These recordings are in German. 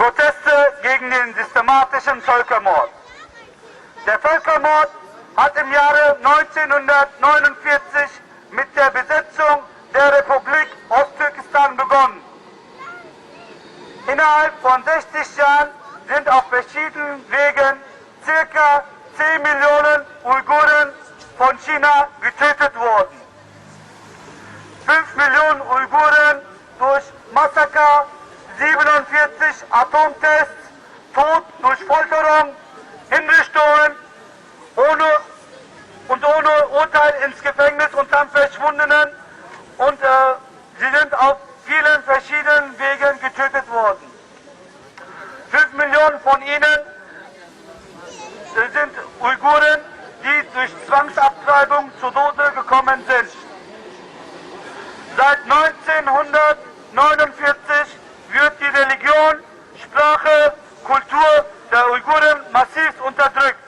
Proteste gegen den systematischen Völkermord. Der Völkermord hat im Jahre 1949 mit der Besetzung der Republik Osttürkestan begonnen. Innerhalb von 60 Jahren sind auf verschiedenen Wegen ca. 10 Millionen Uiguren von China getötet worden. 5 Millionen Uiguren durch Massaker, 47 Atomtests, Tod durch Folterung, Hinrichtungen ohne Urteil ins Gefängnis und dann Verschwundenen und sie sind auf vielen verschiedenen Wegen getötet worden. 5 Millionen von ihnen sind Uiguren, die durch Zwangsabtreibung zu Tode gekommen sind. Seit 1949 wird die Religion, Sprache, Kultur der Uiguren massiv unterdrückt.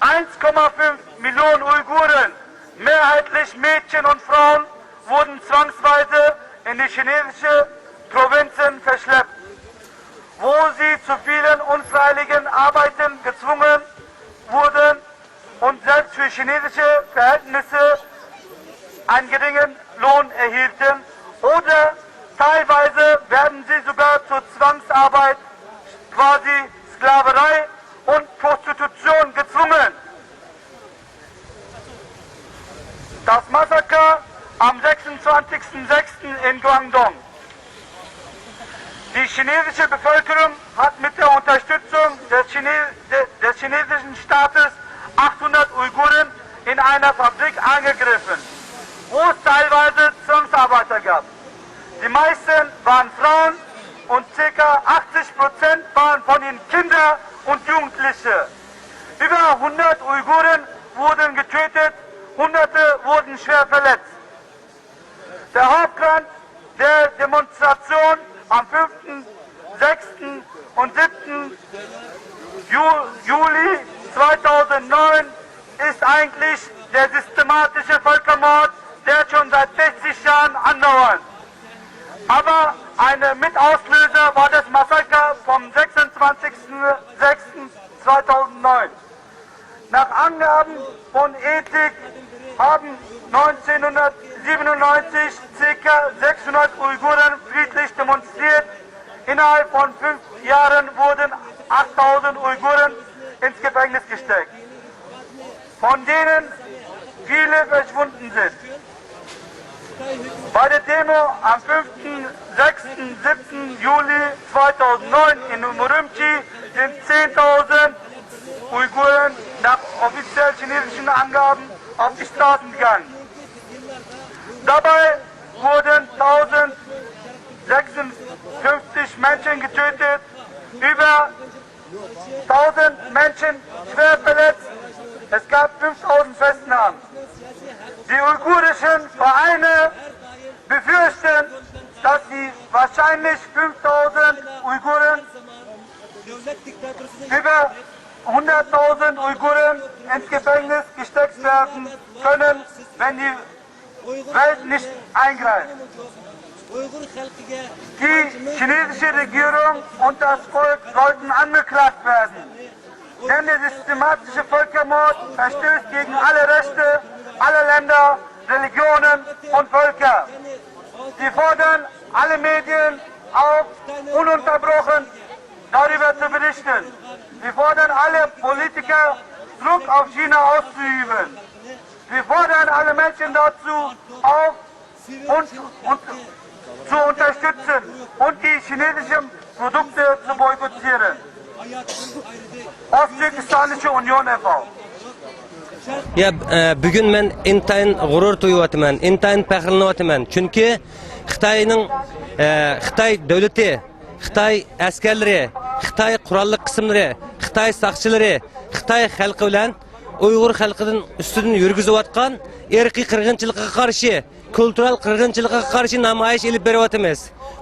1,5 Millionen Uiguren, mehrheitlich Mädchen und Frauen, wurden zwangsweise in die chinesische Provinzen verschleppt, wo sie zu vielen unfreiwilligen Arbeiten gezwungen wurden und selbst für chinesische Verhältnisse einen geringen Lohn erhielten, oder teilweise werden sie sogar zur Zwangsarbeit, quasi Sklaverei und Prostitution gezwungen. Das Massaker am 26.06. in Guangdong. Die chinesische Bevölkerung hat mit der Unterstützung des chinesischen Staates 800 Uiguren in einer Fabrik angegriffen, wo es teilweise Zwangsarbeiter gab. Die meisten waren Frauen und ca. 80% waren von ihnen Kinder und Jugendliche. Über 100 Uiguren wurden getötet, Hunderte wurden schwer verletzt. Der Hauptgrund der Demonstration am 5., 6. und 7. Juli 2009 ist eigentlich der systematische Völkermord, der schon seit 60 Jahren andauert. Aber ein Mitauslöser war das Massaker vom 26.06.2009. Nach Angaben von Ethik haben 1997 ca. 600 Uiguren friedlich demonstriert. Innerhalb von 5 Jahren wurden 8000 Uiguren ins Gefängnis gesteckt, von denen viele verschwunden sind. Bei der Demo am 5., 6., 7. Juli 2009 in Urumqi sind 10.000 Uiguren nach offiziell chinesischen Angaben auf die Straßen gegangen. Dabei wurden 1056 Menschen getötet, über 1000 Menschen schwer verletzt. Es gab 5000 Festnahmen. Die uigurischen Vereine befürchten, dass die wahrscheinlich 5000 Uiguren, über 100.000 Uiguren ins Gefängnis gesteckt werden können, wenn die Welt nicht eingreift. Die chinesische Regierung und das Volk sollten angeklagt werden, denn der systematische Völkermord verstößt gegen alle Rechte aller Länder, Religionen und Völker. Sie fordern alle Medien auf, ununterbrochen darüber zu berichten. Wir fordern alle Politiker, Druck auf China auszuüben. Wir fordern alle Menschen dazu auf, uns zu unterstützen und die chinesischen Produkte zu boykottieren. Osttürkistanische Union e.V. Ya bugün men intayin g'urur tuyuyotiman, intayin faxrlanyapman. Chunki Xitoy davlati, Xitoy askarlari, Xitoy qurolli qismlari, Xitoy saqchilari, Xitoy xalqi bilan Uyg'ur xalqidan ustidan yurgizayotgan irqiy qirg'inchilikqa qarshi kultural qirg'inchilikqa qarshi namoyish ilib beryapmiz.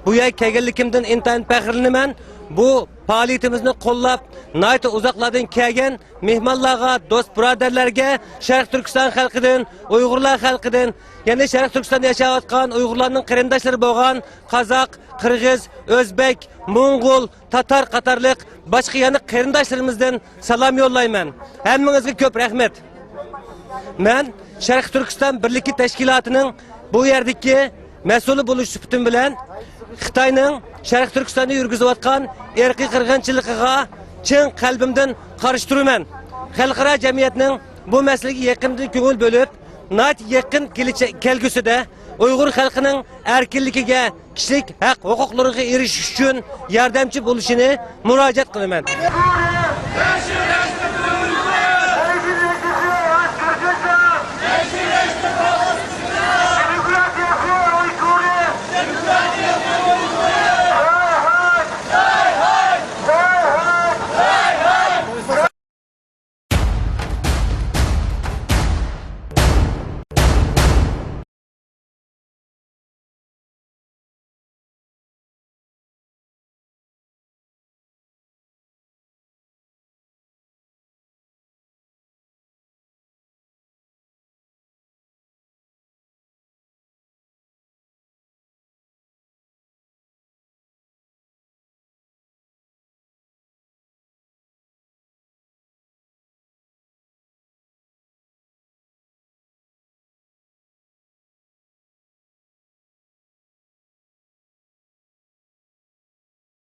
Bu yerga kelganligimdan intayin faxrlanaman. Bu faoliyatimizni qo'llab, nayt uzoqlardan kelgan mehmonlarga, do'st birodarlarga, Sharq Turkiston xalqidan, Uyg'urlar xalqidan, ya'ni Sharq Turkistonda yashayotgan Uyg'urlarning qarindoshlari bo'lgan Qozoq, Qirg'iz, O'zbek, Mo'ng'ul, Tatar qatorliq boshqa yana qarindoshlarimizdan salom yo'llayman. Hammangizga ko'p rahmat. Men Sharq Turkiston birligi tashkilotining bu yerdagi mas'uli bo'lish suhbatim bilan Xitoyning Sharq Turkistonda yurgizayotgan irqiy qirg'inchiligiga chin qalbimdan qarshi turaman. Xalqaro jamiyatning bu masalaga yaqindan ko'ngil bo'lib, nat yaqin kelgusida Uyg'ur xalqining erkinligiga, kishilik haq-huquqlariga erishish uchun yordamchi bo'lishini murojaat qilaman.